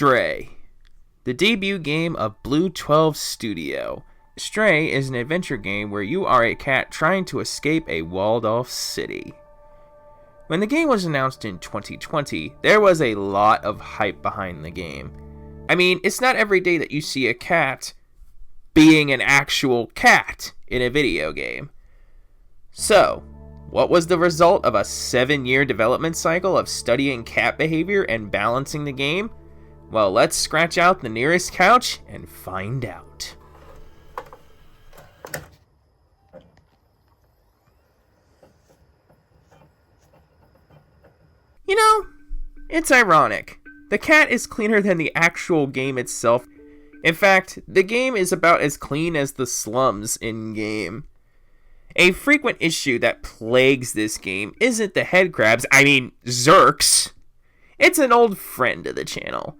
Stray, the debut game of Blue 12 Studio. Stray is an adventure game where you are a cat trying to escape a walled-off city. When the game was announced in 2020, there was a lot of hype behind the game. I mean, it's not every day that you see a cat being an actual cat in a video game. So, what was the result of a 7-year development cycle of studying cat behavior and balancing the game? Well, let's scratch out the nearest couch and find out. You know, it's ironic. The cat is cleaner than the actual game itself. In fact, the game is about as clean as the slums in-game. A frequent issue that plagues this game isn't the head crabs, Zerks. It's an old friend of the channel.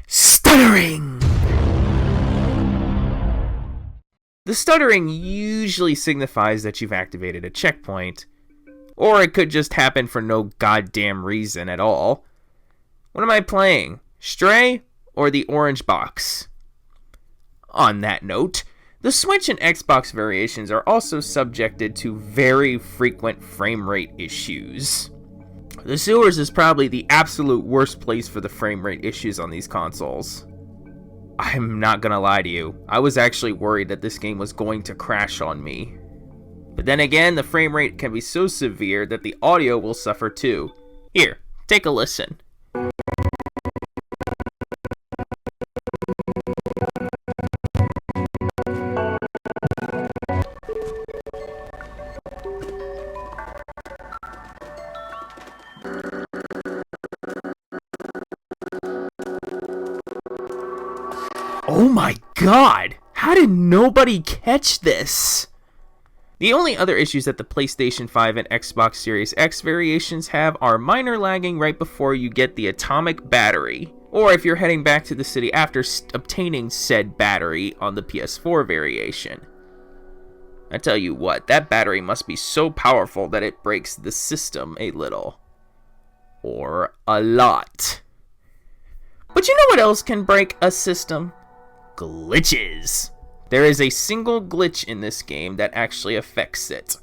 Stuttering! The stuttering usually signifies that you've activated a checkpoint, or it could just happen for no goddamn reason at all. What am I playing? Stray or the orange box? On that note, the Switch and Xbox variations are also subjected to very frequent frame rate issues. The sewers is probably the absolute worst place for the frame rate issues on these consoles. I'm not gonna lie to you, I was actually worried that this game was going to crash on me. But then again, the frame rate can be so severe that the audio will suffer too. Here, take a listen. Oh my god! How did nobody catch this? The only other issues that the PlayStation 5 and Xbox Series X variations have are minor lagging right before you get the atomic battery, or if you're heading back to the city after obtaining said battery on the PS4 variation. I tell you what, that battery must be so powerful that it breaks the system a little. Or a lot. But you know what else can break a system? Glitches. There is a single glitch in this game that actually affects it.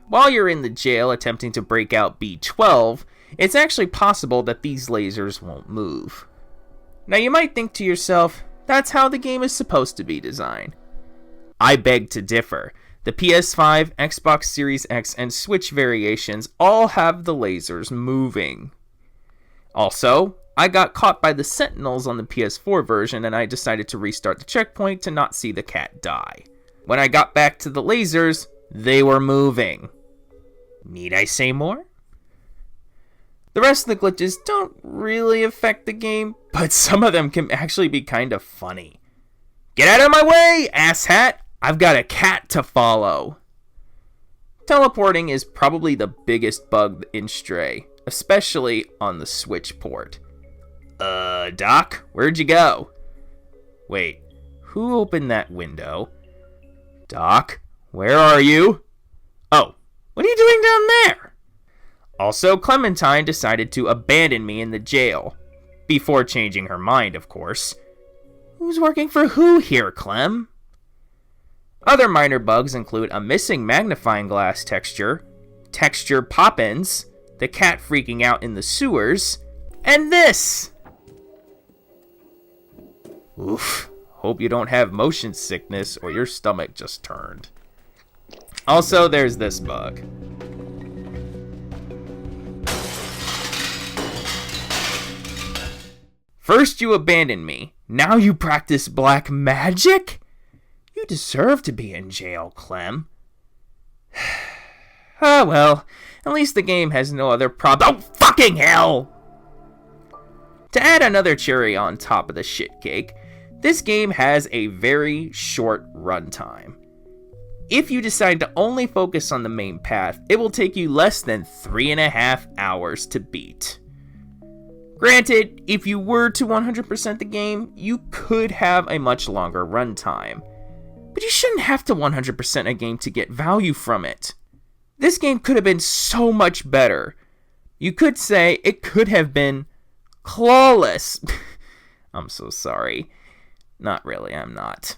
While you're in the jail attempting to break out B12, it's actually possible that these lasers won't move. Now you might think to yourself, that's how the game is supposed to be designed. I beg to differ. The PS5, Xbox Series X, and Switch variations all have the lasers moving. Also, I got caught by the sentinels on the PS4 version and I decided to restart the checkpoint to not see the cat die. When I got back to the lasers, they were moving. Need I say more? The rest of the glitches don't really affect the game, but some of them can actually be kind of funny. Get out of my way, asshat! I've got a cat to follow. Teleporting is probably the biggest bug in Stray, especially on the Switch port. Doc, where'd you go? Wait, who opened that window? Doc, where are you? Oh, what are you doing down there? Also, Clementine decided to abandon me in the jail. Before changing her mind, of course. Who's working for who here, Clem? Other minor bugs include a missing magnifying glass texture pop-ins, the cat freaking out in the sewers, and this! Oof, hope you don't have motion sickness or your stomach just turned. Also, there's this bug. First you abandoned me, now you practice black magic? You deserve to be in jail, Clem. Ah, well, at least the game has no other Oh, fucking hell! To add another cherry on top of the shit cake, this game has a very short runtime. If you decide to only focus on the main path, it will take you less than 3.5 hours to beat. Granted, if you were to 100% the game, you could have a much longer runtime. But you shouldn't have to 100% a game to get value from it. This game could have been so much better, You could say it could have been clawless. I'm so sorry. Not really, I'm not.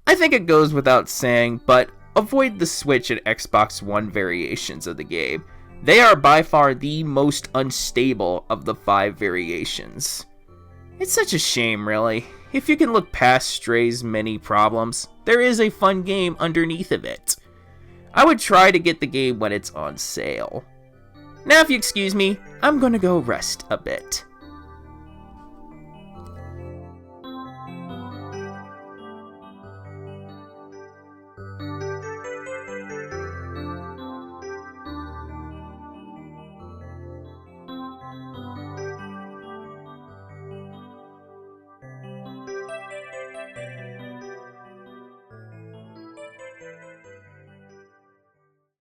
I think it goes without saying, but avoid the Switch and Xbox One variations of the game. They are by far the most unstable of the 5 variations. It's such a shame, really. If you can look past Stray's many problems, there is a fun game underneath of it. I would try to get the game when it's on sale. Now if you excuse me, I'm gonna go rest a bit.